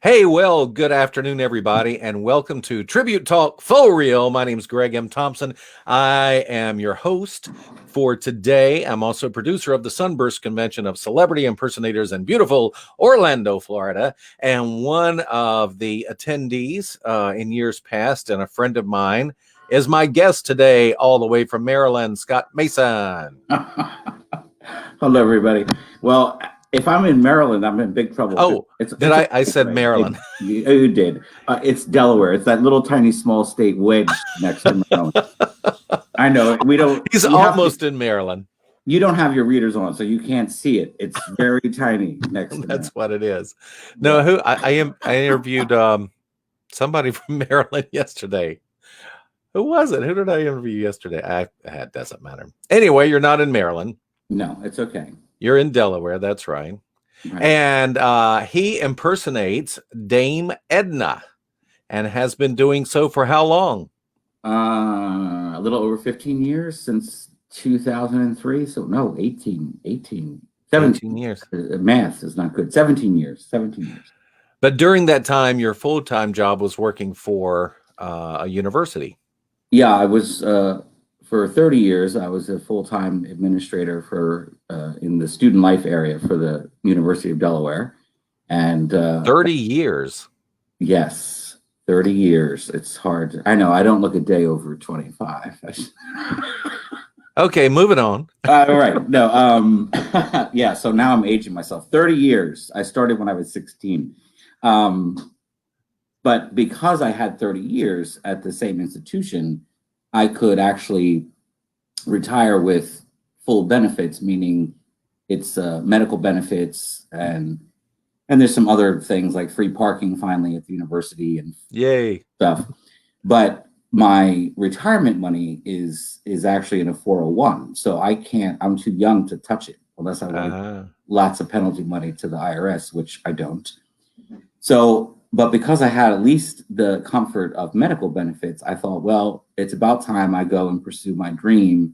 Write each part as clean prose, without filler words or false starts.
Hey, well, good afternoon, everybody, and welcome to Tribute Talk Faux Real. My name is Greg M. Thompson. I am your host for today. I'm also producer of the Sunburst Convention of Celebrity Impersonators in beautiful Orlando, Florida, and one of the attendees in years past, and a friend of mine, is my guest today, all the way from Maryland, Scott Mason. Hello, everybody. Well, if I'm in Maryland, I'm in big trouble. Oh, I said Maryland. You did. It's Delaware. It's that little tiny small state wedged next to Maryland. I know. We don't. He's almost in Maryland. You don't have your readers on, so you can't see it. It's very tiny next to That's Maryland. what it is. No, who I interviewed somebody from Maryland yesterday. Who was it? Who did I interview yesterday? It doesn't matter. Anyway, you're not in Maryland. No, it's okay. You're in Delaware. That's right. And he impersonates Dame Edna and has been doing so for how long? A little over 15 years, since 2003. So no, 18, 17 years. Math is not good. 17 years. But during that time, your full-time job was working for a university. Yeah, I was for 30 years. I was a full-time administrator for in the student life area for the University of Delaware, and 30 years. Yes, 30 years. It's hard. I know. I don't look a day over 25. Okay, moving on. All right. No. Yeah. So now I'm aging myself. 30 years. I started when I was 16. But because I had 30 years at the same institution, I could actually retire with full benefits, meaning it's medical benefits and there's some other things like free parking finally at the university and yay stuff. But my retirement money is actually in a 401, so I can't. I'm too young to touch it unless I want lots of penalty money to the IRS, which I don't. So. But because I had at least the comfort of medical benefits, I thought, well, it's about time I go and pursue my dream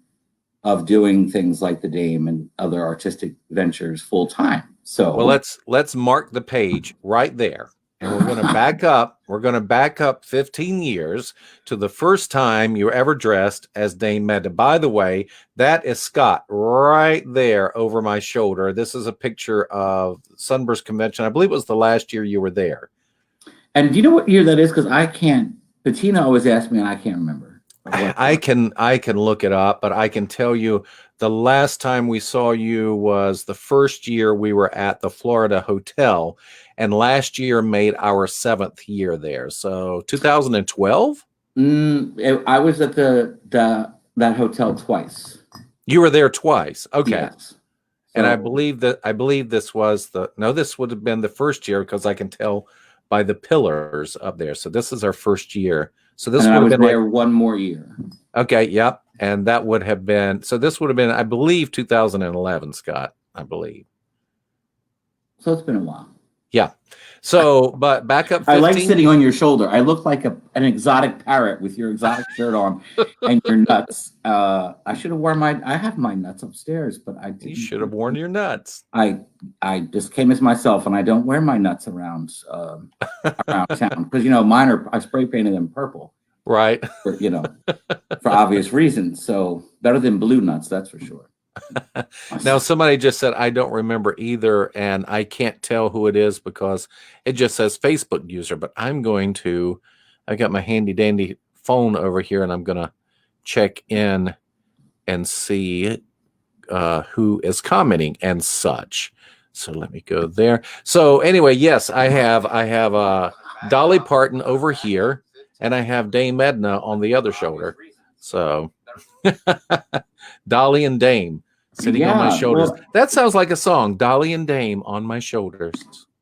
of doing things like the Dame and other artistic ventures full time. So, well, let's mark the page right there, and we're going to back up. We're going to back up 15 years to the first time you were ever dressed as Dame Edna. By the way, that is Scott right there over my shoulder. This is a picture of Sunburst Convention. I believe it was the last year you were there. And do you know what year that is? Because I can't. Bettina always asks me, and I can't remember. I can look it up, but I can tell you the last time we saw you was the first year we were at the Florida Hotel, and last year made our 7th year there. So 2012. I was at that hotel twice. You were there twice. Okay. Yes. So, and I believe this was this would have been the first year because I can tell by the pillars up there. So this is our first year. So this would have been there one more year. Okay, yep. And that would have been, so this would have been, I believe, 2011, Scott, I believe. So it's been a while. Yeah. So, but back up 15. I like sitting on your shoulder. I look like an exotic parrot with your exotic shirt on and your nuts. I should have worn I have my nuts upstairs, but I didn't. You should have worn your nuts. I just came as myself, and I don't wear my nuts around town because mine I spray painted them purple, right? For obvious reasons. So better than blue nuts, that's for sure. Now somebody just said I don't remember either, and I can't tell who it is because it just says Facebook user. But I got my handy dandy phone over here, and I'm gonna check in and see who is commenting and such. So let me go there. So anyway, yes, I have Dolly Parton over here, and I have Dame Edna on the other shoulder. So Dolly and Dame sitting on my shoulders. Well, that sounds like a song, Dolly and Dame on my shoulders.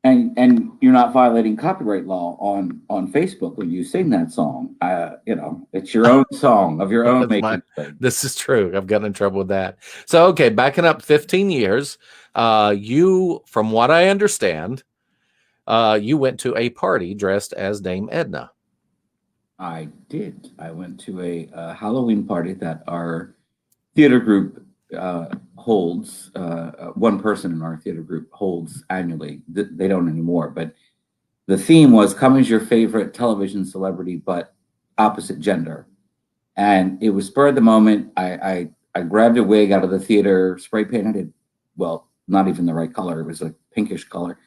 And you're not violating copyright law on Facebook when you sing that song. It's your own song of your own making. This is true. I've gotten in trouble with that. So, okay, backing up 15 years, you, from what I understand, you went to a party dressed as Dame Edna. I did. I went to a Halloween party that our theater group holds. One person in our theater group holds annually. They don't anymore, but the theme was "Come as your favorite television celebrity, but opposite gender." And it was spur of the moment. I grabbed a wig out of the theater, spray painted it. Well, not even the right color. It was a pinkish color.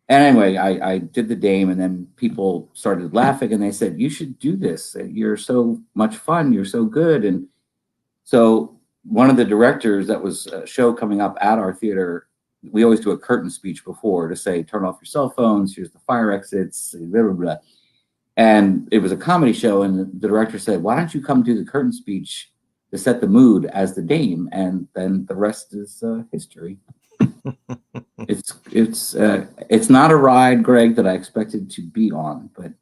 And anyway, I did the dame, and then people started laughing, and they said, "You should do this. You're so much fun. You're so good." And so one of the directors, that was a show coming up at our theater, we always do a curtain speech before to say, "Turn off your cell phones. Here's the fire exits." Blah, blah, blah. And it was a comedy show, and the director said, "Why don't you come do the curtain speech to set the mood as the dame?" And then the rest is history. It's not a ride, Greg, that I expected to be on, but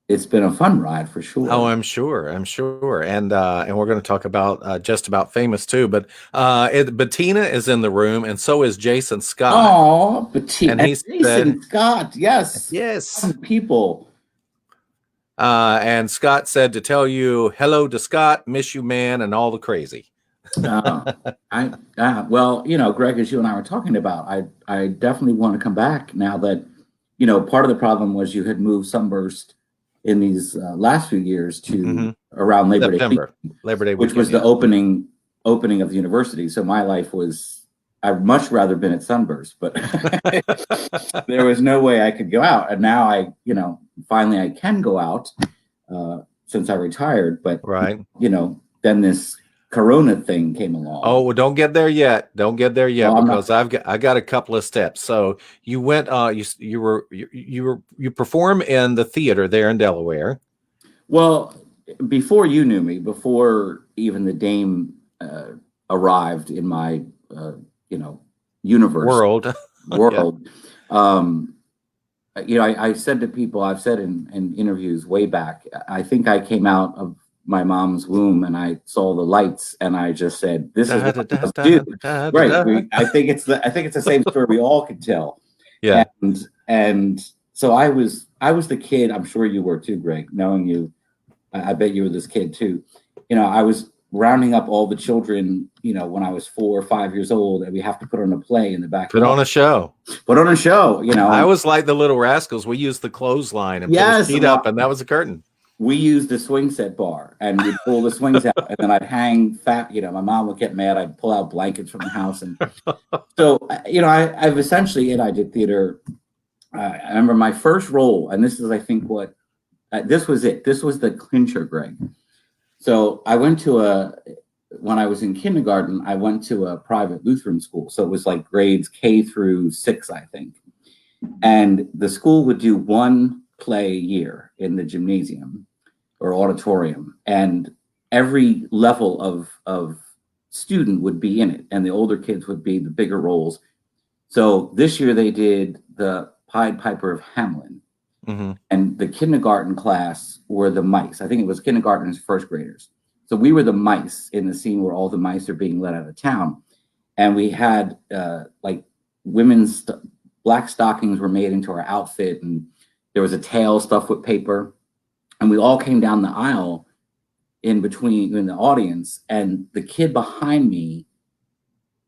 it's been a fun ride for sure. Oh, I'm sure, and we're going to talk about Just About Famous too. But Bettina is in the room, and so is Jason Scott. Oh, Bettina and Jason Scott, yes, yes, people. And Scott said to tell you hello to Scott, miss you, man, and all the crazy. Well, Greg, as you and I were talking about, I definitely want to come back now that, part of the problem was you had moved Sunburst in these last few years to around Labor Day weekend, which was the opening of the university. So my life was, I'd much rather been at Sunburst, but there was no way I could go out. And now finally I can go out since I retired, but right. Then this Corona thing came along. Oh, well, don't get there yet. Because I got a couple of steps. So you went. You perform in the theater there in Delaware. Well, before you knew me, before even the dame arrived in my universe world. I said to people, I've said in interviews way back, I think I came out of my mom's womb and I saw the lights and I just said, "This is what I do." Right. I think it's the same story we all could tell. Yeah. And so I was the kid. I'm sure you were too, Greg. Knowing you, I bet you were this kid too. I was rounding up all the children. When I was 4 or 5 years old, and we have to put on a play in the back. Put on a show. I was like the Little Rascals. We used the clothesline and put his feet up, and that was a curtain. We used the swing set bar, and we'd pull the swings out, and then I'd hang fat. My mom would get mad. I'd pull out blankets from the house, and so I've essentially, I did theater. I remember my first role, and this is, I think, what this was it. This was the clincher, Greg. So I went to when I was in kindergarten, I went to a private Lutheran school. So it was like grades K through 6, I think, and the school would do one play a year in the gymnasium or auditorium, and every level of student would be in it, and the older kids would be the bigger roles. So this year they did the Pied Piper of Hamelin, and the kindergarten class were the mice. I think it was kindergartners, first graders. So we were the mice in the scene where all the mice are being led out of town, and we had like women's black stockings were made into our outfit, and there was a tail stuffed with paper. And we all came down the aisle in the audience, and the kid behind me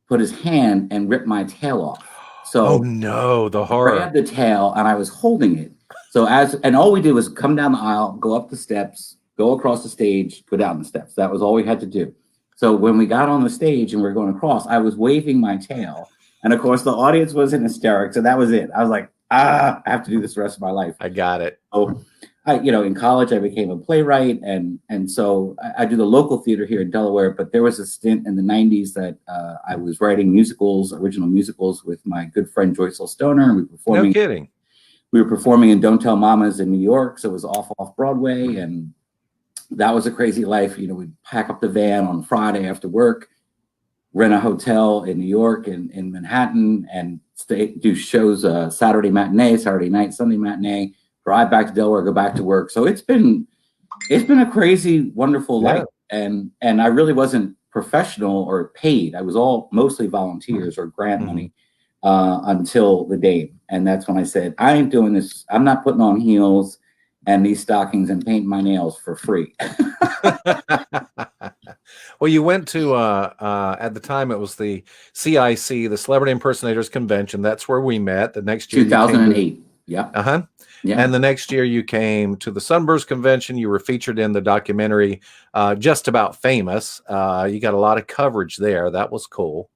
put his hand and ripped my tail off. So, oh no, the horror! I grabbed the tail and I was holding it. So and all we did was come down the aisle, go up the steps, go across the stage, go down the steps. That was all we had to do. So when we got on the stage and we were going across, I was waving my tail, and of course the audience was in hysterics. So that was it. I was like, I have to do this the rest of my life. I got it. So in college, I became a playwright, and so I do the local theater here in Delaware. But there was a stint in the 90s that I was writing original musicals with my good friend Joyce Stoner, and we were performing. No kidding. We were performing in Don't Tell Mamas in New York, so it was off Broadway, and that was a crazy life. We'd pack up the van on Friday after work, rent a hotel in New York and in Manhattan, and do shows Saturday matinee, Saturday night, Sunday matinee. Drive back to Delaware, go back to work. So it's been a crazy, wonderful life, and I really wasn't professional or paid. I was all mostly volunteers or grant money until the dame, and that's when I said, I ain't doing this. I'm not putting on heels and these stockings and painting my nails for free. Well, you went to at the time it was the CIC, the Celebrity Impersonators Convention. That's where we met. The next year, 2008. Yeah. Yeah. And the next year you came to the Sunburst Convention. You were featured in the documentary Just About Famous. You got a lot of coverage there. That was cool.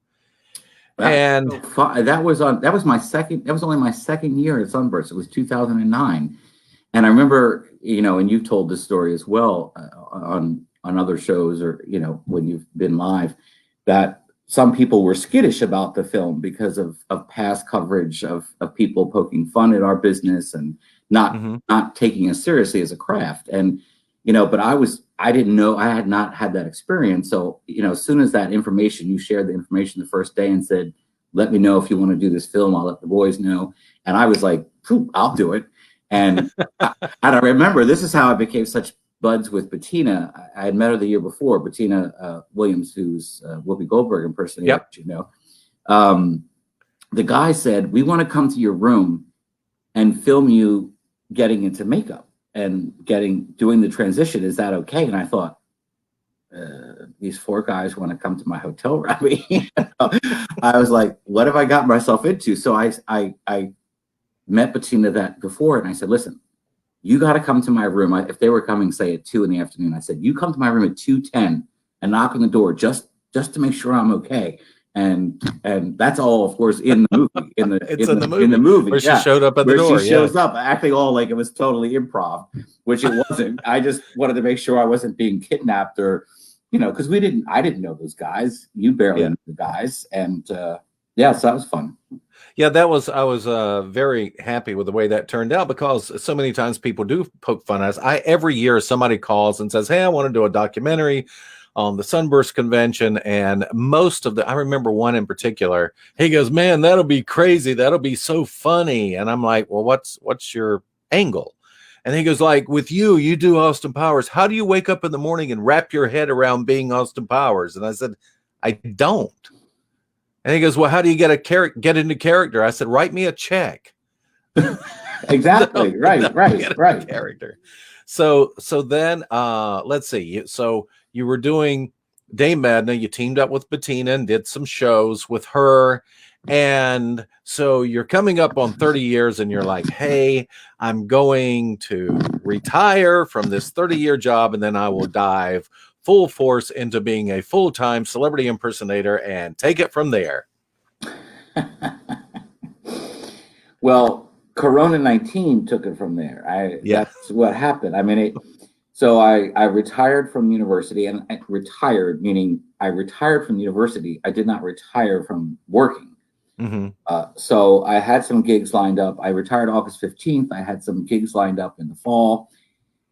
That was only my second year at Sunburst. It was 2009. And I remember, and you've told this story as well on other shows, or, when you've been live, that some people were skittish about the film because of past coverage of people poking fun at our business and not taking us seriously as a craft. And, but I didn't know, I had not had that experience. So, as soon as you shared the information the first day and said, let me know if you want to do this film, I'll let the boys know. And I was like, I'll do it. And I remember, this is how I became such buds with Bettina. I had met her the year before, Bettina Williams, who's Whoopi Goldberg impersonator. Yep. The guy said, we want to come to your room and film you getting into makeup and doing the transition. Is that okay? And I thought, these four guys want to come to my hotel room. I was like, what have I got myself into? So I met Bettina that before, and I said, listen, you got to come to my room. If they were coming, say, at 2 p.m, I said, you come to my room at 2:10 and knock on the door just to make sure I'm okay. And that's all, of course, in the movie. In the movie, where she showed up at the door. She shows up, acting all like it was totally improv, which it wasn't. I just wanted to make sure I wasn't being kidnapped, or, because I didn't know those guys. You barely knew the guys, and so that was fun. Yeah, I was very happy with the way that turned out, because so many times people do poke fun at us. Every year somebody calls and says, hey, I want to do a documentary on the Sunburst Convention. And I remember one in particular, he goes, man, that'll be crazy. That'll be so funny. And I'm like, well, what's your angle? And he goes, like, with you do Austin Powers. How do you wake up in the morning and wrap your head around being Austin Powers? And I said, I don't. And he goes, well, how do you get into character? I said, write me a check. Exactly. Right. Character. So then let's see. So you were doing Dame Edna. You teamed up with Bettina and did some shows with her. And so you're coming up on 30 years and you're like, hey, I'm going to retire from this 30-year job, and then I will dive full force into being a full-time celebrity impersonator and take it from there. Well, Corona-19 took it from there. That's what happened. I mean, so I retired from university, and I retired, meaning I retired from university. I did not retire from working. So I had some gigs lined up. I retired August 15th. I had some gigs lined up in the fall,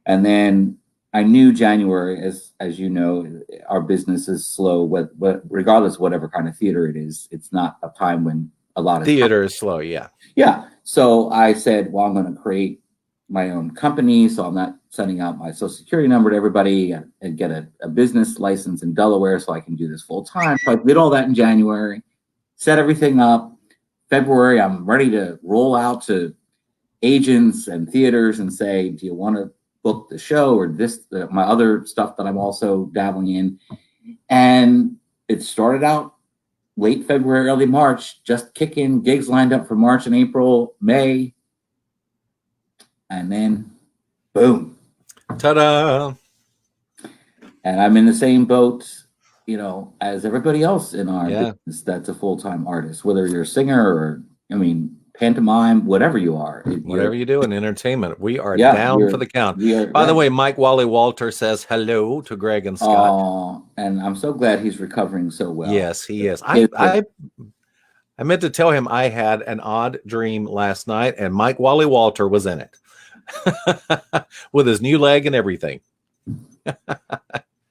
and then I knew January, as you know, our business is slow. Regardless of whatever kind of theater it is, it's not a time when a lot of theater is slow. Yeah. So I said, well, I'm going to create my own company, so I'm not sending out my social security number to everybody, and get a business license in Delaware so I can do this full time. So I did all that in January, set everything up. February, I'm ready to roll out to agents and theaters and say, do you want to book the show or my other stuff that I'm also dabbling in? And it started out late February, early March, just kicking gigs lined up for March and April, May, and then boom. Ta-da! And I'm in the same boat, as everybody else in our business that's a full-time artist, whether you're a singer or, pantomime, whatever you are. Whatever you do in entertainment, we are down for the count. By the way, Mike Wally Walter says hello to Greg and Scott. And I'm so glad he's recovering so well. Yes, he is. I meant to tell him I had an odd dream last night, and Mike Wally Walter was in it with his new leg and everything.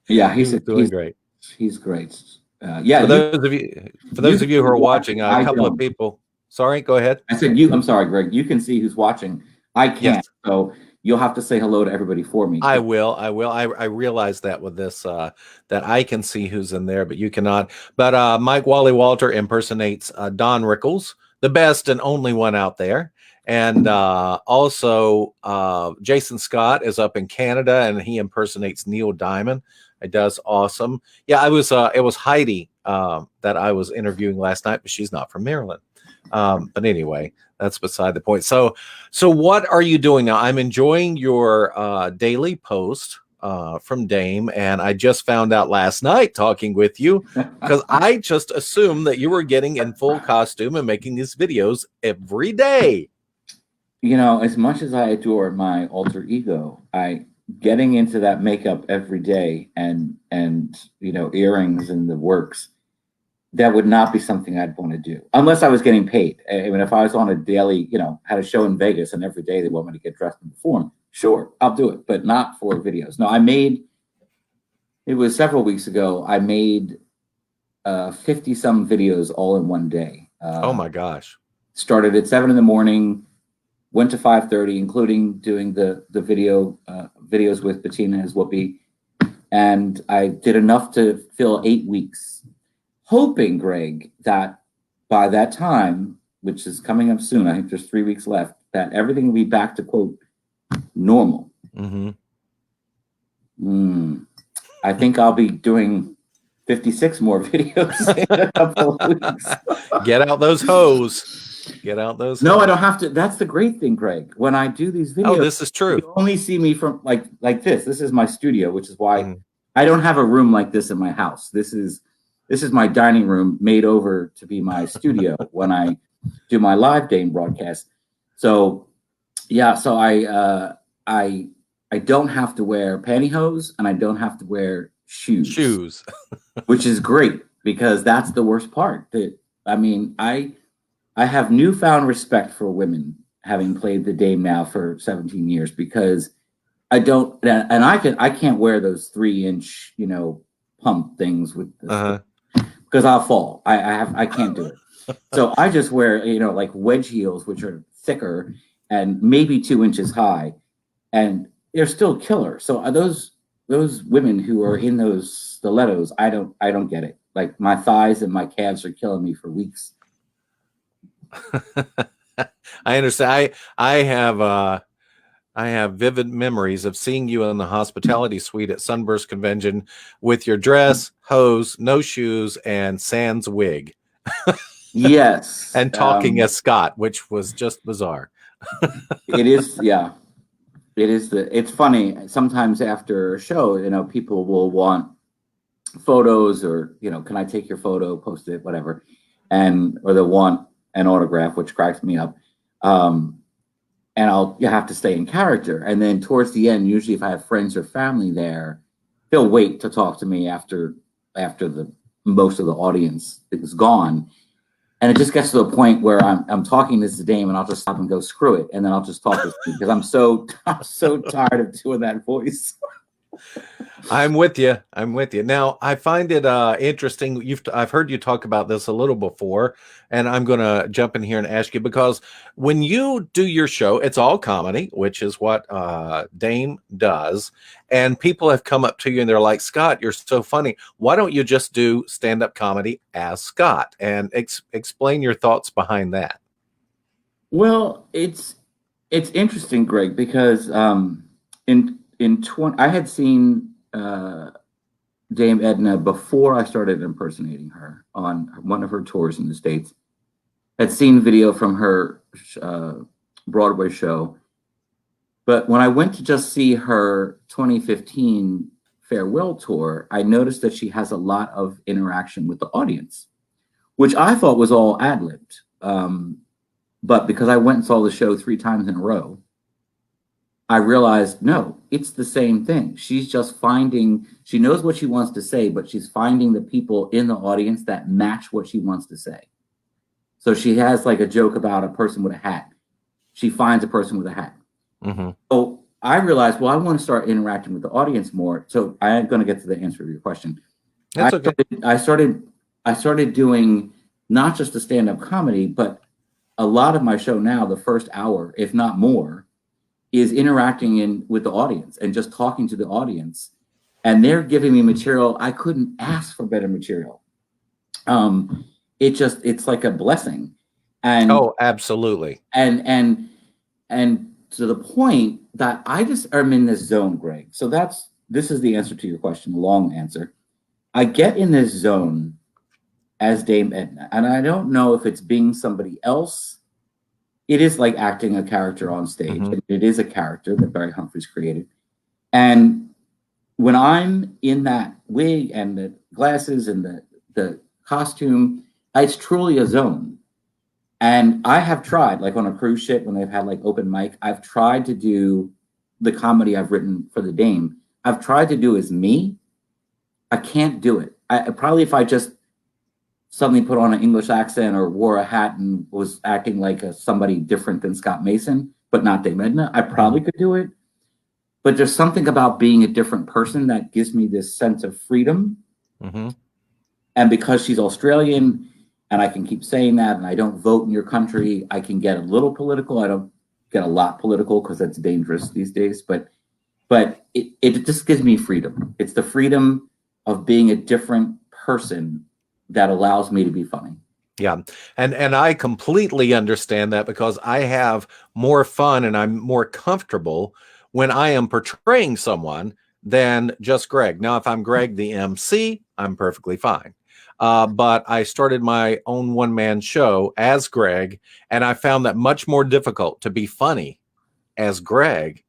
He's doing great. He's great. For those of you who are watching, a couple of people. Sorry, go ahead. I said I'm sorry, Greg. You can see who's watching. I can't. Yes. So you'll have to say hello to everybody for me. I will. I realize that with this, that I can see who's in there, but you cannot. But Mike Wally Walter impersonates Don Rickles, the best and only one out there. And also Jason Scott is up in Canada, and he impersonates Neil Diamond. It does awesome. Yeah, it was Heidi that I was interviewing last night, but she's not from Maryland. But anyway, that's beside the point. So what are you doing now? I'm enjoying your daily post from Dame, and I just found out last night talking with you, because I just assumed that you were getting in full costume and making these videos every day. You know, as much as I adore my alter ego, getting into that makeup every day and you know, earrings and the works, that would not be something I'd want to do unless I was getting paid. I mean, if I was on a daily, you know, had a show in Vegas and every day they want me to get dressed and perform, sure, I'll do it, but not for videos. No, it was several weeks ago, I made 50 some videos all in one day. Oh my gosh. Started at 7 in the morning, went to 5:30, including doing the videos with Bettina as Whoopi. And I did enough to fill 8 weeks, hoping, Greg, that by that time, which is coming up soon, I think there's 3 weeks left, that everything will be back to, quote, normal. I think I'll be doing 56 more videos in a couple of weeks. Get out those hose. Get out those No, hose. I don't have to. That's the great thing, Greg. When I do these videos, oh, this is true. You only see me from like this. This is my studio, which is why I don't have a room like this in my house. This is my dining room made over to be my studio when I do my live Dame broadcast. So yeah, so I don't have to wear pantyhose and I don't have to wear shoes. Which is great, because that's the worst part. I mean, I have newfound respect for women, having played the Dame now for 17 years, because I don't, and I can't wear those 3-inch, you know, pump things with this, because I'll fall. I can't do it. So I just wear, you know, like wedge heels, which are thicker and maybe 2 inches high, and they're still killer. So those women who are in those stilettos, I don't get it. Like, my thighs and my calves are killing me for weeks. I understand. I have vivid memories of seeing you in the hospitality suite at Sunburst Convention with your dress, hose, no shoes, and sans wig. Yes. And talking as Scott, which was just bizarre. It is, yeah. It's funny. Sometimes after a show, you know, people will want photos, or, you know, can I take your photo, post it, whatever. Or they'll want an autograph, which cracks me up. And you have to stay in character. And then towards the end, usually if I have friends or family there, they'll wait to talk to me after the most of the audience is gone. And it just gets to the point where I'm talking to this Dame, and I'll just stop and go, screw it, and then I'll just talk to you, because I'm so tired of doing that voice. I'm with you. Now, I find it interesting. I've heard you talk about this a little before, and I'm going to jump in here and ask you, because when you do your show, it's all comedy, which is what Dame does. And people have come up to you and they're like, Scott, you're so funny. Why don't you just do stand-up comedy as Scott? And explain your thoughts behind that. Well, it's interesting, Greg, because I had seen Dame Edna before I started impersonating her on one of her tours in the States. Had seen video from her Broadway show, but when I went to just see her 2015 farewell tour, I noticed that she has a lot of interaction with the audience, which I thought was all ad-libbed. But because I went and saw the show 3 times in a row, I realized, no, it's the same thing. She's just she knows what she wants to say, but she's finding the people in the audience that match what she wants to say. So she has like a joke about a person with a hat. She finds a person with a hat. So I realized, well, I want to start interacting with the audience more. So I'm going to get to the answer to your question. That's okay. I started doing not just the stand-up comedy, but a lot of my show now, the first hour, if not more, is interacting with the audience and just talking to the audience. And they're giving me material. I couldn't ask for better material. It's like a blessing. And oh, absolutely. And to the point that I just am in this zone, Greg. So this is the answer to your question, long answer. I get in this zone as Dame Edna, and I don't know if it's being somebody else it is like acting a character on stage. Mm-hmm. It is a character that Barry Humphries created. And when I'm in that wig and the glasses and the costume, it's truly a zone. And I have tried, like on a cruise ship when they've had like open mic, I've tried to do the comedy I've written for the Dame. I've tried to do as me. I can't do it. I probably, if I just suddenly put on an English accent or wore a hat and was acting like somebody different than Scott Mason, but not Dame Edna, I probably could do it. But there's something about being a different person that gives me this sense of freedom. Mm-hmm. And because she's Australian, and I can keep saying that, and I don't vote in your country, I can get a little political. I don't get a lot political because that's dangerous these days. But it just gives me freedom. It's the freedom of being a different person that allows me to be funny. Yeah. And I completely understand that, because I have more fun and I'm more comfortable when I am portraying someone than just Greg. Now, if I'm Greg the MC, I'm perfectly fine. But I started my own one-man show as Greg, and I found that much more difficult to be funny as Greg.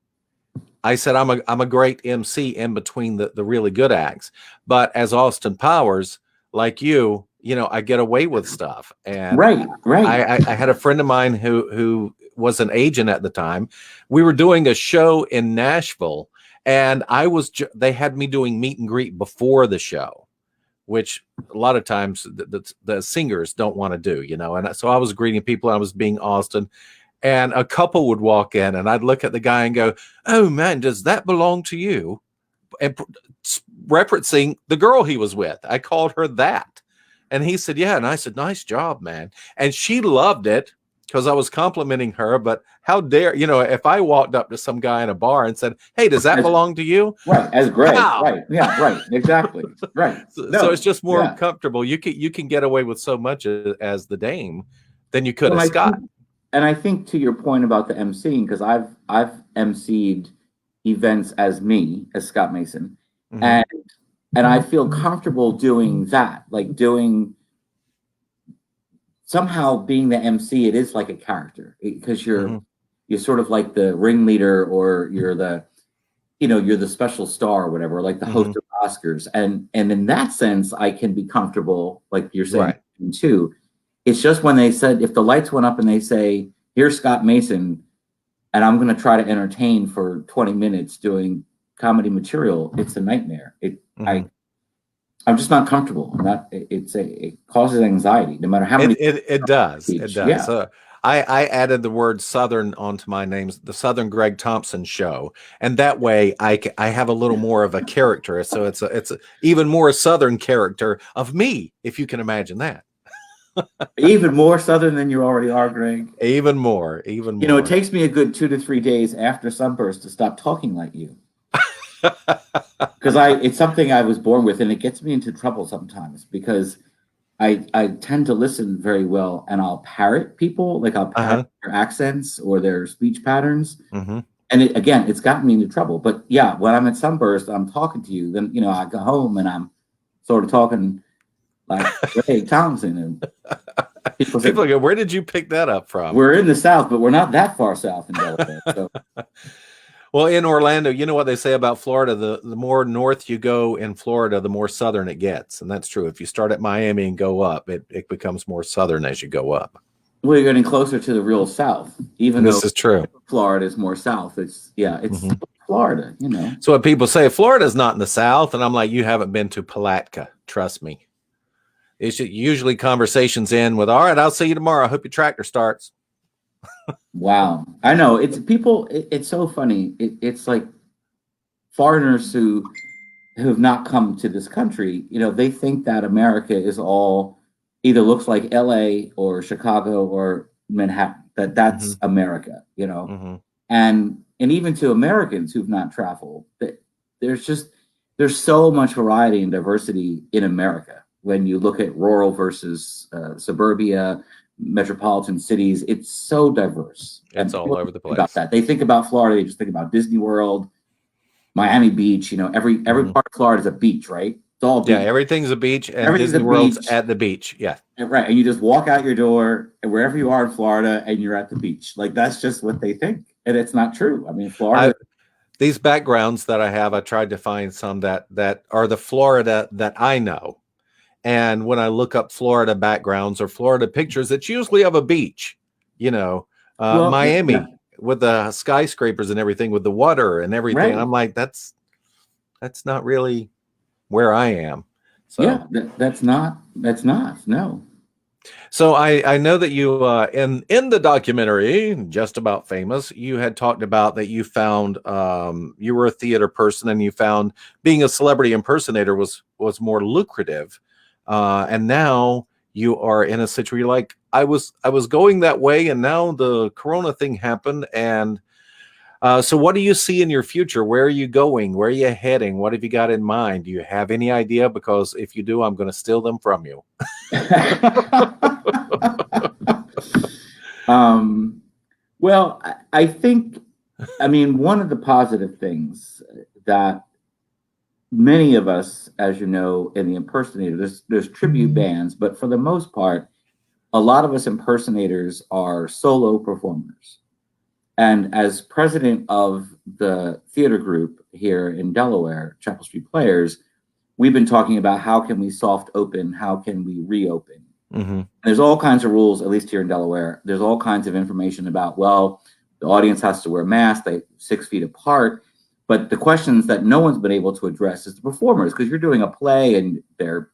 I said I'm a great MC in between the really good acts, but as Austin Powers, like you know, I get away with stuff. And right. I had a friend of mine who was an agent at the time. We were doing a show in Nashville, and they had me doing meet and greet before the show, which a lot of times the singers don't want to do, you know. And so I was greeting people, and I was being Austin, and a couple would walk in, and I'd look at the guy and go, "Oh man, does that belong to you?" And referencing the girl he was with. I called her that. And he said, "Yeah." And I said, "Nice job, man." And she loved it because I was complimenting her. But how dare, you know, if I walked up to some guy in a bar and said, "Hey, does that belong to you?" Right. As Greg. Wow. Right. Yeah. Right. Exactly. Right. So it's just more comfortable. You can get away with so much as the Dame than you could as Scott. And I think to your point about the emceeing, because I've emceed events as me, as Scott Mason, and I feel comfortable doing that, like doing somehow being the MC. It is like a character, because you're sort of like the ringleader, or you're the special star or whatever, like the host of Oscars, and in that sense, I can be comfortable, like you're saying too. It's just when they said, if the lights went up and they say, "Here's Scott Mason, and I'm going to try to entertain for 20 minutes doing comedy material," it's a nightmare. I'm just not comfortable. It causes anxiety, no matter how many. It does. Yeah. So I added the word Southern onto my name, the Southern Greg Thompson Show, and that way I have a little more of a character. So it's a even more Southern character of me, if you can imagine that. Even more Southern than you already are, Greg. Even more. You know, it takes me a good 2 to 3 days after Sunburst to stop talking like you. Because it's something I was born with, and it gets me into trouble sometimes, because I tend to listen very well, and I'll parrot people, like I'll parrot their accents or their speech patterns. And it's gotten me into trouble. But yeah, when I'm at Sunburst, I'm talking to you, then, you know, I go home and I'm sort of talking like Greg Thompson, and people go, "Where did you pick that up from?" We're in the South, but we're not that far south in Delaware. So. Well, in Orlando, you know what they say about Florida: the more north you go in Florida, the more southern it gets, and that's true. If you start at Miami and go up, it becomes more southern as you go up. Well, you're getting closer to the real South, even though this is true. Florida is more south. It's Florida, you know. So what people say, Florida's not in the South, and I'm like, you haven't been to Palatka. Trust me. It's usually conversations end with, "All right, I'll see you tomorrow. I hope your tractor starts." Wow. I know. It's so funny. It's like foreigners who have not come to this country, you know, they think that America is all either looks like LA or Chicago or Manhattan, that's America, you know. And even to Americans who've not traveled, there's so much variety and diversity in America. When you look at rural versus suburbia, metropolitan cities, it's so diverse. It's all over the place. About that, they think about Florida, they just think about Disney World, Miami Beach. You know, every part of Florida is a beach, right? It's all beach. Yeah, everything's a beach, and Everything's Disney a World's beach. at the beach. Yeah. Right. And you just walk out your door and wherever you are in Florida and you're at the beach. Like that's just what they think. And it's not true. I mean, Florida. These backgrounds that I have, I tried to find some that are the Florida that I know. And when I look up Florida backgrounds or Florida pictures, it's usually of a beach, Miami with the skyscrapers and everything, with the water and everything. Right. And I'm like, that's not really where I am. So yeah, that's not no. So I know that you in the documentary Just About Famous, you had talked about that you found you were a theater person and you found being a celebrity impersonator was more lucrative, and now you are in a situation where you're like, I was going that way, and now the Corona thing happened, and so what do you see in your future? Where are you going? Where are you heading? What have you got in mind? Do you have any idea? Because if you do, I'm going to steal them from you. Well, I think, I mean, one of the positive things that many of us, as you know, in the impersonator, there's tribute bands, but for the most part, a lot of us impersonators are solo performers. And as president of the theater group here in Delaware, Chapel Street Players, we've been talking about how can we soft open, how can we reopen. Mm-hmm. There's all kinds of rules, at least here in Delaware. There's all kinds of information about, well, the audience has to wear masks, they 6 feet apart. But the questions that no one's been able to address is the performers, because you're doing a play and they're,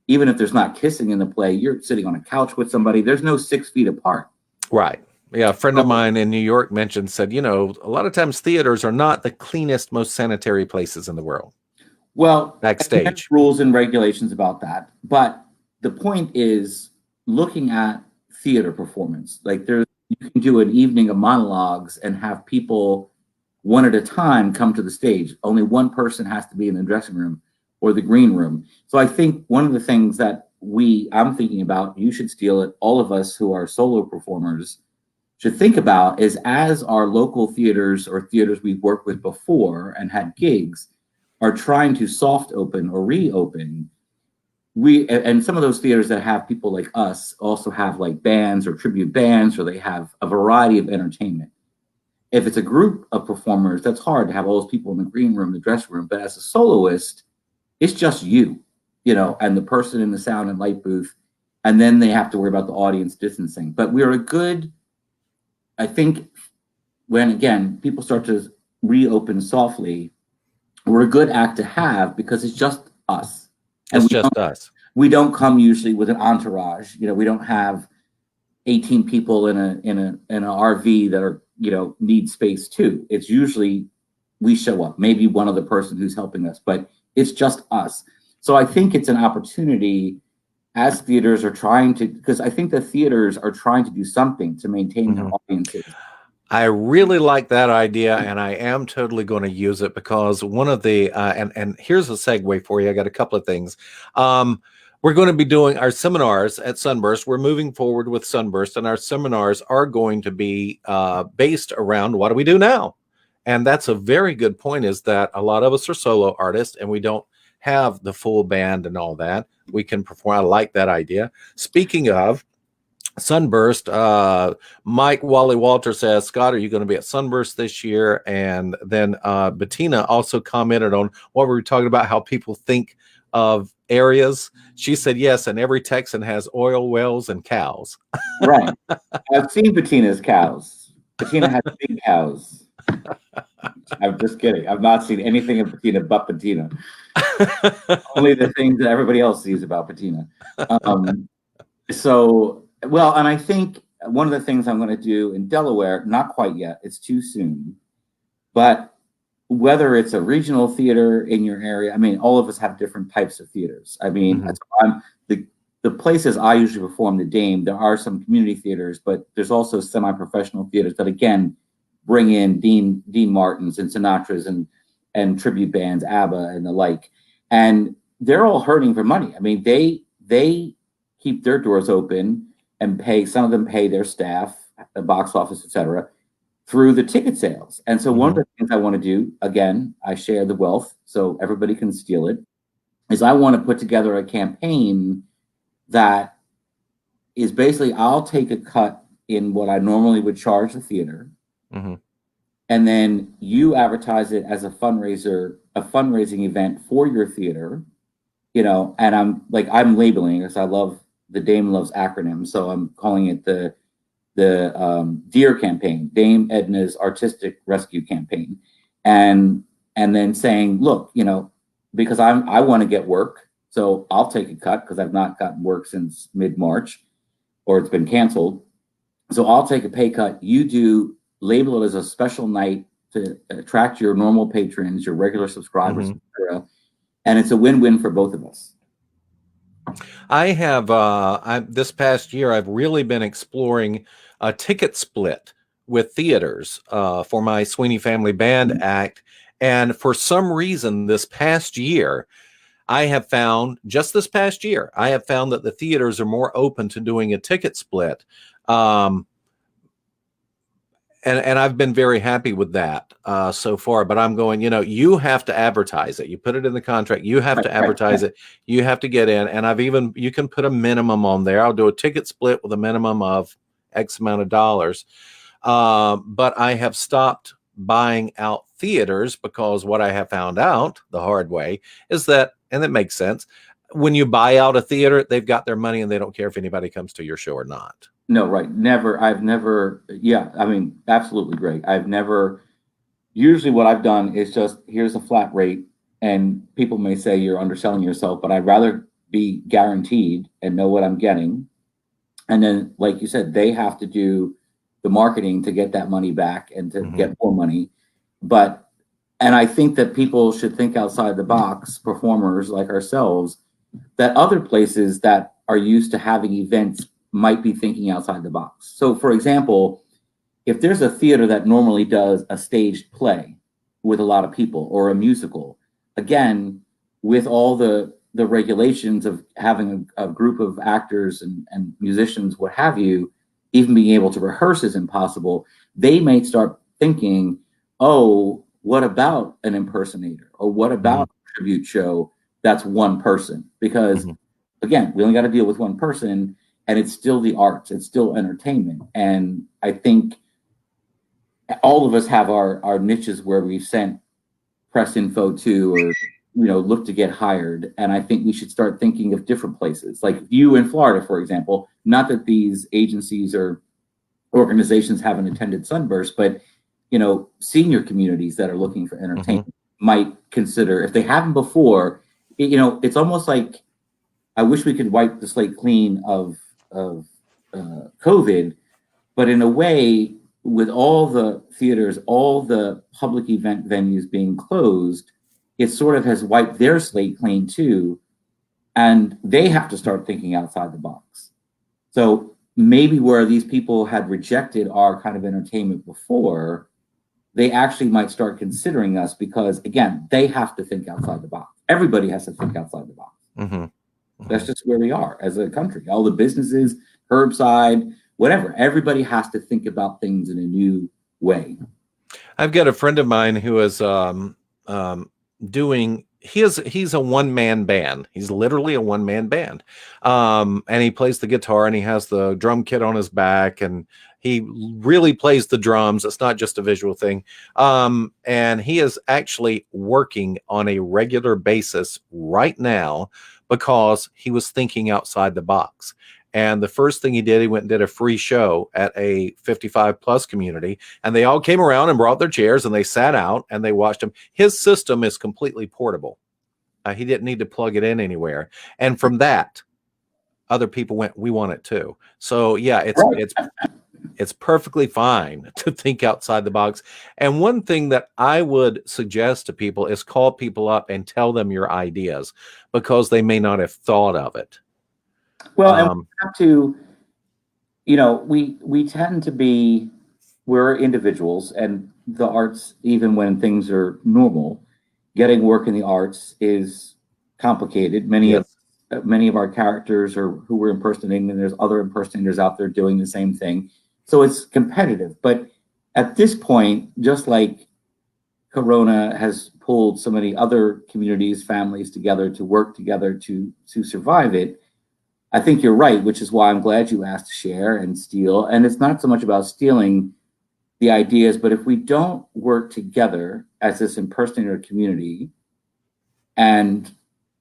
even if there's not kissing in the play, you're sitting on a couch with somebody. There's no 6 feet apart. Right. Yeah, a friend of mine in New York said, a lot of times theaters are not the cleanest, most sanitary places in the world. Well, backstage. There's rules and regulations about that. But the point is looking at theater performance. Like you can do an evening of monologues and have people one at a time come to the stage. Only one person has to be in the dressing room or the green room. So I think one of the things that I'm thinking about, you should steal it, all of us who are solo performers should think about, is as our local theaters or theaters we've worked with before and had gigs are trying to soft open or reopen, and some of those theaters that have people like us also have like bands or tribute bands, or they have a variety of entertainment. If it's a group of performers, that's hard to have all those people in the green room, the dressing room. But as a soloist, it's just you, and the person in the sound and light booth, and then they have to worry about the audience distancing. But we're I think when, again, people start to reopen softly, we're a good act to have because it's just us. And it's just us. We don't come usually with an entourage. We don't have 18 people in an RV that are, need space too. It's usually we show up, maybe one other person who's helping us, but it's just us. So I think it's an opportunity as theaters are trying to, because I think the theaters are trying to do something to maintain their audiences. I really like that idea, and I am totally going to use it because one of the and here's a segue for you. I got a couple of things. We're going to be doing our seminars at Sunburst. We're moving forward with Sunburst, and our seminars are going to be based around what do we do now? And that's a very good point, is that a lot of us are solo artists, and we don't have the full band and all that. We can perform. I like that idea. Speaking of Sunburst, Mike Wally Walter says, Scott, are you going to be at Sunburst this year? And then Bettina also commented on what we were talking about, how people think of areas. She said, yes, and every Texan has oil wells and cows. Right. I've seen Bettina's cows. Bettina has big cows. I'm just kidding. I've not seen anything of Bettina but Bettina. Only the things that everybody else sees about Bettina. Well, and I think one of the things I'm going to do in Delaware, not quite yet, it's too soon, but whether it's a regional theater in your area, I mean, all of us have different types of theaters. I mean, the places I usually perform, the Dame, there are some community theaters, but there's also semi-professional theaters that, again, bring in Dean Martins and Sinatras and tribute bands, ABBA and the like. And they're all hurting for money. I mean, they keep their doors open and some of them pay their staff, the box office, etc., through the ticket sales. And so one of the things I want to do, again, I share the wealth so everybody can steal it, is I want to put together a campaign that is basically, I'll take a cut in what I normally would charge the theater. Mm-hmm. And then you advertise it as a fundraising event for your theater, and I'm labeling it, because I love, the Dame loves acronyms. So I'm calling it the DEAR campaign, Dame Edna's Artistic Rescue Campaign. And then saying, look, because I want to get work, so I'll take a cut because I've not gotten work since mid-March, or it's been canceled. So I'll take a pay cut. You do label it as a special night to attract your normal patrons, your regular subscribers, etc. And it's a win-win for both of us. I have this past year, I've really been exploring a ticket split with theaters for my Sweeney Family Band act. And for some reason, this past year, just this past year, I have found that the theaters are more open to doing a ticket split. And I've been very happy with that so far. But I'm going, you have to advertise it. You put it in the contract. You have to advertise it. You have to get in. And you can put a minimum on there. I'll do a ticket split with a minimum of X amount of dollars. But I have stopped buying out theaters, because what I have found out the hard way is that, and that makes sense, when you buy out a theater, they've got their money and they don't care if anybody comes to your show or not. No, right. Never. I've never. Yeah. I mean, absolutely, Greg. I've never. Usually what I've done is just, here's a flat rate, and people may say you're underselling yourself, but I'd rather be guaranteed and know what I'm getting. And then, like you said, they have to do the marketing to get that money back and to get more money. And I think that people should think outside the box, performers like ourselves, that other places that are used to having events might be thinking outside the box. So, for example, if there's a theater that normally does a staged play with a lot of people, or a musical, again, with all the regulations of having a group of actors and musicians, what have you, even being able to rehearse is impossible, they may start thinking, oh, what about an impersonator? Or what about a tribute show that's one person? Because, again, we only got to deal with one person, and it's still the arts, it's still entertainment. And I think all of us have our niches where we've sent press info to, or look to get hired. And I think we should start thinking of different places, like you in Florida, for example. Not that these agencies or organizations haven't attended Sunburst, but senior communities that are looking for entertainment might consider, if they haven't before. It's almost like, I wish we could wipe the slate clean of COVID, but in a way, with all the theaters, all the public event venues being closed, it sort of has wiped their slate clean too, and they have to start thinking outside the box. So maybe where these people had rejected our kind of entertainment before, they actually might start considering us, because, again, they have to think outside the box. Everybody has to think outside the box. That's just where we are as a country. All the businesses, curbside, whatever, everybody has to think about things in a new way. I've got a friend of mine who is doing, he's a one-man band. He's literally a one-man band. And he plays the guitar, and he has the drum kit on his back, and he really plays the drums. It's not just a visual thing. And he is actually working on a regular basis right now, because he was thinking outside the box. And the first thing he did, he went and did a free show at a 55 plus community, and they all came around and brought their chairs, and they sat out and they watched him. His system is completely portable. He didn't need to plug it in anywhere. And from that, other people went, we want it too. So yeah, it's perfectly fine to think outside the box. And one thing that I would suggest to people is call people up and tell them your ideas, because they may not have thought of it. Well, and we have to, we tend to be, we're individuals, and the arts, even when things are normal, getting work in the arts is complicated. Many of our characters are who we're impersonating, and there's other impersonators out there doing the same thing. So it's competitive. But at this point, just like Corona has pulled so many other communities, families together to work together to survive it. I think you're right, which is why I'm glad you asked to share and steal. And it's not so much about stealing the ideas, but if we don't work together as this impersonator community, and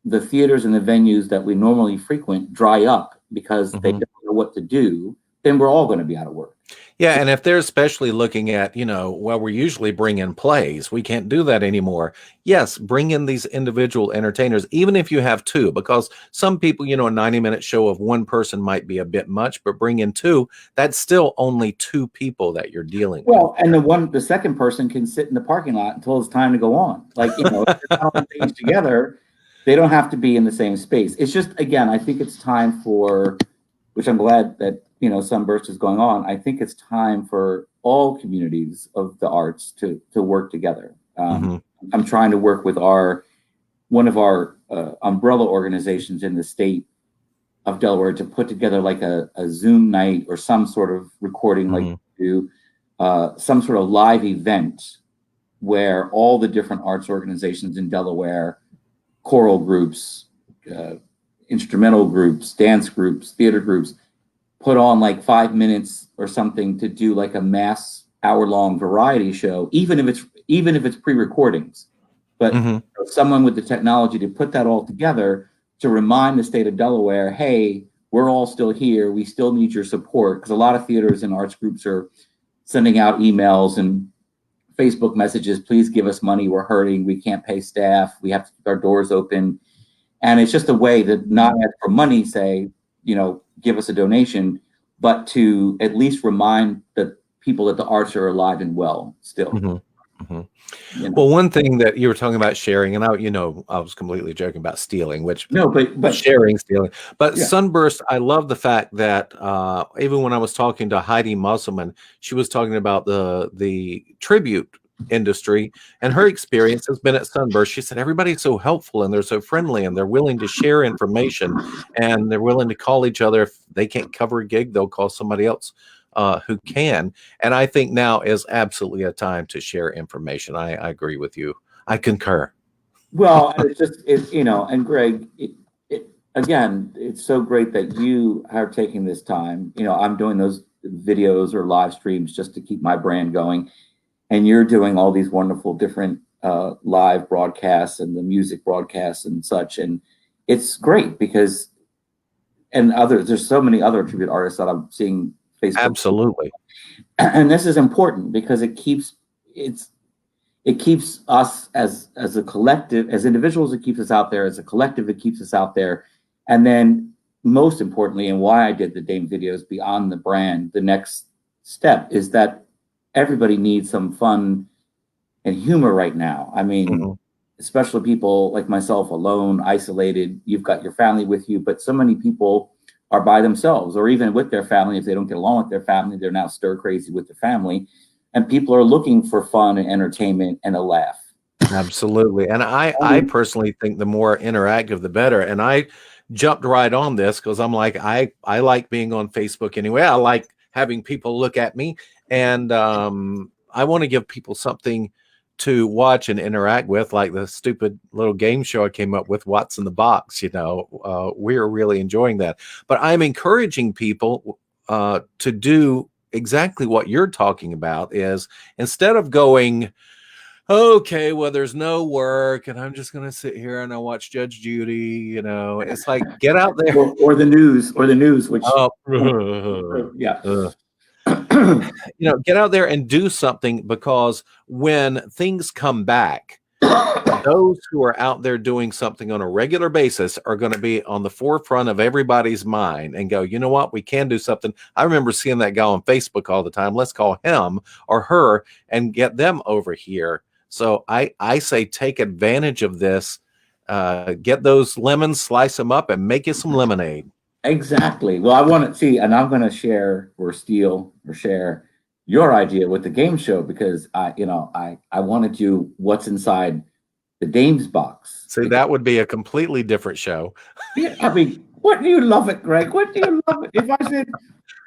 the theaters and the venues that we normally frequent dry up because they don't know what to do, then we're all going to be out of work. Yeah, and if they're especially looking at, well, we usually bring in plays. We can't do that anymore. Yes, bring in these individual entertainers, even if you have two, because some people, a 90-minute show of one person might be a bit much, but bring in two, that's still only two people that you're dealing with. Well, and the second person can sit in the parking lot until it's time to go on. Like, if they're not on stage together, they don't have to be in the same space. It's just, again, I think it's time for, which I'm glad that, Sunburst is going on. I think it's time for all communities of the arts to work together. I'm trying to work with one of our umbrella organizations in the state of Delaware to put together like a Zoom night or some sort of recording, like do some sort of live event where all the different arts organizations in Delaware, choral groups, instrumental groups, dance groups, theater groups, put on like 5 minutes or something to do like a mass hour-long variety show, even if it's pre-recordings. But someone with the technology to put that all together to remind the state of Delaware, hey, we're all still here. We still need your support, because a lot of theaters and arts groups are sending out emails and Facebook messages. Please give us money. We're hurting. We can't pay staff. We have to keep our doors open. And it's just a way to not ask for money, say, give us a donation, but to at least remind the people that the arts are alive and well still. Well, one thing that you were talking about sharing, and I was completely joking about stealing, which but sharing, stealing. But yeah. Sunburst, I love the fact that even when I was talking to Heidi Musselman, she was talking about the tribute industry, and her experience has been at Sunburst. She said everybody's so helpful and they're so friendly and they're willing to share information and they're willing to call each other. If they can't cover a gig, they'll call somebody else who can. And I think now is absolutely a time to share information. I agree with you. I concur. Well, it's just, and Greg, again, it's so great that you are taking this time. I'm doing those videos or live streams just to keep my brand going. And you're doing all these wonderful different live broadcasts and the music broadcasts and such. And it's great because, there's so many other tribute artists that I'm seeing Facebook. Absolutely. And this is important because it keeps us as a collective, as individuals, it keeps us out there. As a collective, it keeps us out there. And then most importantly, and why I did the Dame videos beyond the brand, the next step is that everybody needs some fun and humor right now. I mean, especially people like myself, alone, isolated. You've got your family with you, but so many people are by themselves, or even with their family. If they don't get along with their family, they're now stir crazy with the family. And people are looking for fun and entertainment and a laugh. Absolutely. And I personally think the more interactive, the better. And I jumped right on this because I'm like, I like being on Facebook anyway. I like having people look at me. And I want to give people something to watch and interact with, like the stupid little game show I came up with, What's in the Box. We're really enjoying that. But I'm encouraging people to do exactly what you're talking about, is instead of going, okay, well, there's no work and I'm just going to sit here and I watch Judge Judy, it's like, get out there. Or the news, which, get out there and do something, because when things come back, those who are out there doing something on a regular basis are going to be on the forefront of everybody's mind and go, you know what, we can do something. I remember seeing that guy on Facebook all the time. Let's call him or her and get them over here. So I say take advantage of this. Get those lemons, slice them up, and make you some lemonade. Exactly. Well, I want to see, and I'm going to share or steal or share your idea with the game show, because I want to do what's inside the Dame's box. See, that would be a completely different show. Yeah, I mean, what do you love it, Greg? What do you love it? If I said,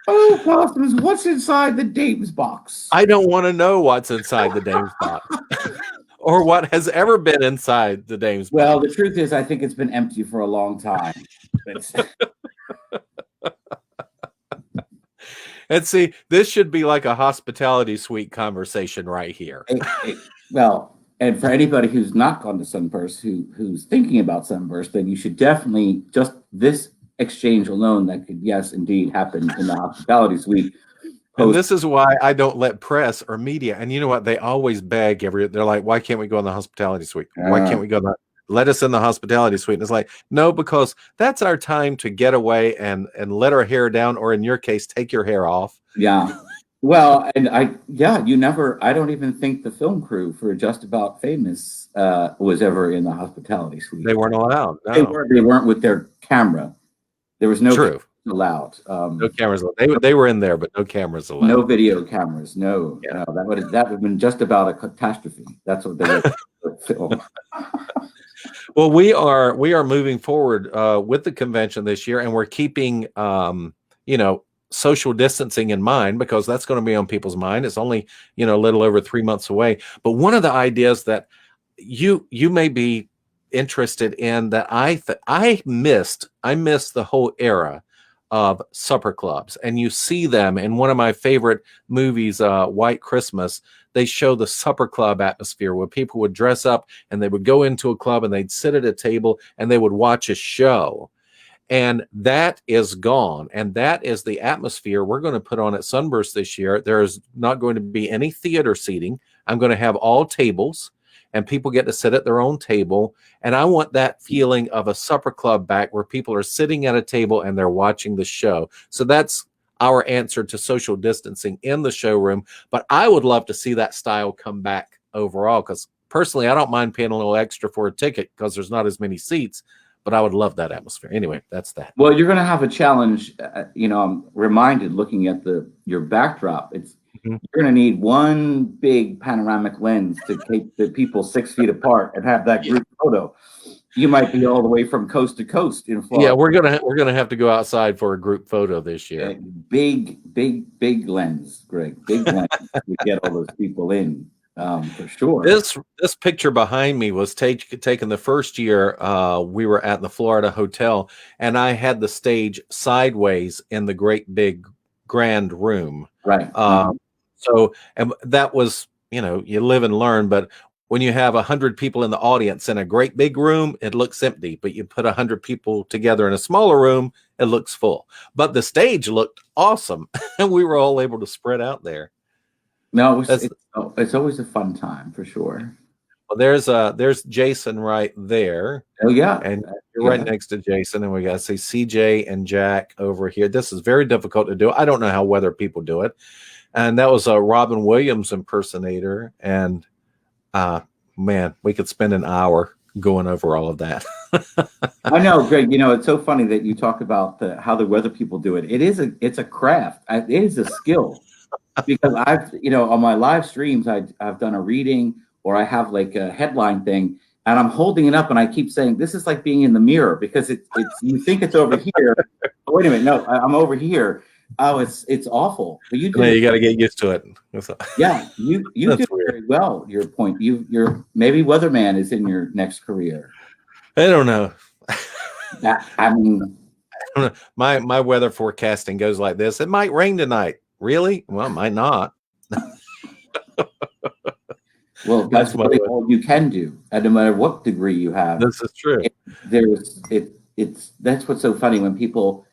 oh, Cosmos, what's inside the Dame's box? I don't want to know what's inside the Dame's box. or what has ever been inside the dame's Well, body. the truth is, I think it's been empty for a long time. And see, this should be like a hospitality suite conversation right here. Well, and for anybody who's not gone to Sunburst, who's thinking about Sunburst, then you should definitely, just this exchange alone, that could, yes, indeed, happen in the hospitality suite. And this is why I don't let press or media. And you know what? They always beg they're like, why can't we go in the hospitality suite? Why can't we go let us in the hospitality suite? And it's like, no, because that's our time to get away and let our hair down, or in your case, take your hair off. Yeah. Well, and I don't even think the film crew for Just About Famous was ever in the hospitality suite. They weren't allowed. No. They weren't with their camera. There was no True. allowed. No cameras. They were in there, but no cameras allowed. No video cameras. No, no. That would have been just about a catastrophe. That's what they would film. Well, we are moving forward with the convention this year, and we're keeping social distancing in mind, because that's going to be on people's mind. It's only a little over 3 months away. But one of the ideas that you may be interested in, that I missed the whole era of supper clubs, and you see them in one of my favorite movies, White Christmas. They show the supper club atmosphere where people would dress up and they would go into a club and they'd sit at a table and they would watch a show. And that is gone. And that is the atmosphere we're going to put on at Sunburst this year. There's not going to be any theater seating. I'm going to have all tables, and people get to sit at their own table. And I want that feeling of a supper club back, where people are sitting at a table and they're watching the show. So that's our answer to social distancing in the showroom. But I would love to see that style come back overall, because personally, I don't mind paying a little extra for a ticket because there's not as many seats. But I would love that atmosphere. Anyway, that's that. Well, you're going to have a challenge. I'm reminded, looking at your backdrop, you're going to need one big panoramic lens to keep the people 6 feet apart and have that group photo. You might be all the way from coast to coast in Florida. Yeah, we're gonna have to go outside for a group photo this year. Big lens, Greg. Big lens to get all those people in. For sure. This picture behind me was taken the first year we were at the Florida hotel, and I had the stage sideways in the great big grand room. Right. So, and that was, you live and learn. But when you have 100 people in the audience in a great big room, it looks empty. But you put 100 people together in a smaller room, it looks full. But the stage looked awesome, and we were all able to spread out there. No, it's always a fun time for sure. Well, there's Jason right there. Oh yeah, and you're right next to Jason, and we got to see CJ and Jack over here. This is very difficult to do. I don't know how weather people do it. And that was a Robin Williams impersonator. And man, we could spend an hour going over all of that. I know, Greg. It's so funny that you talk about how the weather people do it. It's a craft. It is a skill. Because I've, on my live streams, I've done a reading, or I have like a headline thing, and I'm holding it up and I keep saying, this is like being in the mirror, because it's you think it's over here. Oh, wait a minute. No, I'm over here. Oh, it's awful. But you got to get used to it. Yeah. You do very well. Your point. You're maybe weatherman is in your next career. I don't know. I mean, my weather forecasting goes like this. It might rain tonight. Really? Well, it might not. Well, that's what all you can do, and no matter what degree you have. This is true. That's what's so funny when people,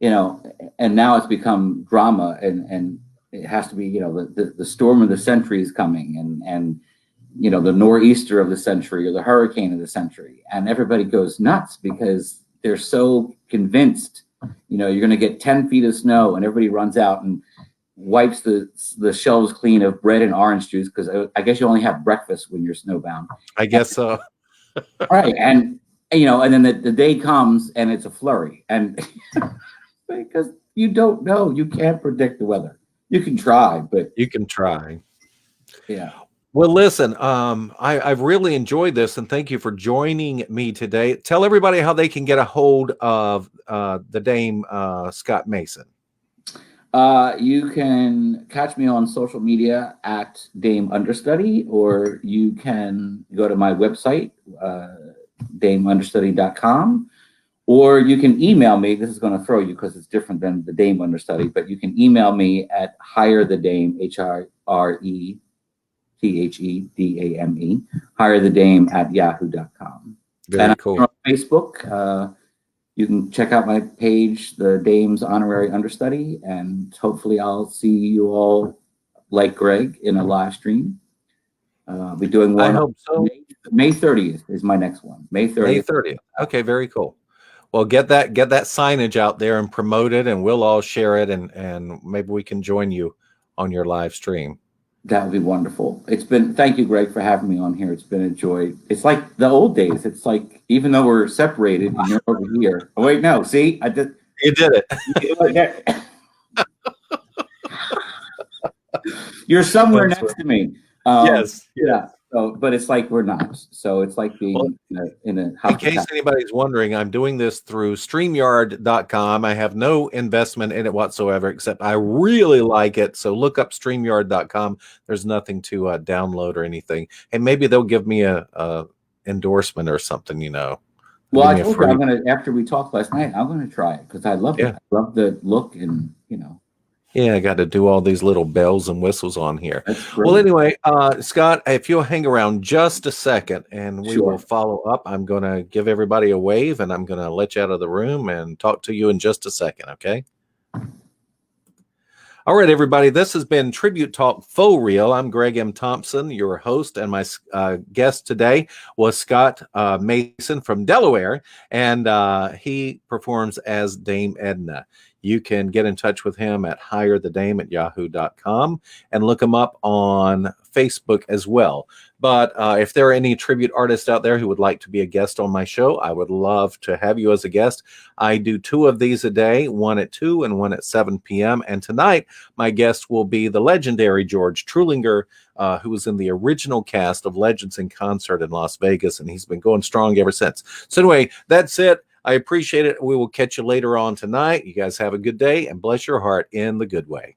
and now it's become drama, and it has to be, the storm of the century is coming, and the nor'easter of the century, or the hurricane of the century, and everybody goes nuts because they're so convinced, you're going to get 10 feet of snow, and everybody runs out and wipes the shelves clean of bread and orange juice, because I guess you only have breakfast when you're snowbound. I guess so. Right. And then the day comes and it's a flurry, and because you don't know, you can't predict the weather. You can try, but you can try. Yeah. Well, listen, I've really enjoyed this, and thank you for joining me today. Tell everybody how they can get a hold of the Dame Scott Mason. You can catch me on social media at Dame Understudy, or you can go to my website, dameunderstudy.com, or you can email me. This is going to throw you because it's different than the Dame Understudy, but you can email me at hirethedame, HIRETHEDAME, hirethedame@yahoo.com. Very And cool. I'm on Facebook. You can check out my page, the Dame's Honorary Understudy, and hopefully I'll see you all, like Greg, in a live stream. I'll be doing one. I hope so. May 30th is my next one. May 30th. May 30th. Okay, very cool. Well, get that signage out there and promote it, and we'll all share it, and maybe we can join you on your live stream. That would be wonderful. Thank you, Greg, for having me on here. It's been a joy. It's like the old days. It's like, even though we're separated and you're over here. Oh, wait, no, see, I did. You did it. You're somewhere next to me. Yes. Yeah. So, but it's like we're not. So it's like being in a house. In case anybody's wondering, I'm doing this through StreamYard.com. I have no investment in it whatsoever, except I really like it. So look up StreamYard.com. There's nothing to download or anything. And maybe they'll give me a endorsement or something, you know. Well, I told you I'm gonna, after we talked last night, I'm gonna try it because I love it. I love the look, and you know. Yeah, I got to do all these little bells and whistles on here. Well, anyway, Scott, if you'll hang around just a second and we will follow up. I'm going to give everybody a wave, and I'm going to let you out of the room and talk to you in just a second, okay? All right, everybody, this has been Tribute Talk Faux Real. I'm Greg M. Thompson, your host, and my guest today was Scott Mason from Delaware, and he performs as Dame Edna. You can get in touch with him at hirethedame@yahoo.com and look him up on Facebook as well. But if there are any tribute artists out there who would like to be a guest on my show, I would love to have you as a guest. I do 2 of these a day, one at 2 and one at 7 p.m. And tonight, my guest will be the legendary George Trulinger, who was in the original cast of Legends in Concert in Las Vegas, and he's been going strong ever since. So anyway, that's it. I appreciate it. We will catch you later on tonight. You guys have a good day, and bless your heart in the good way.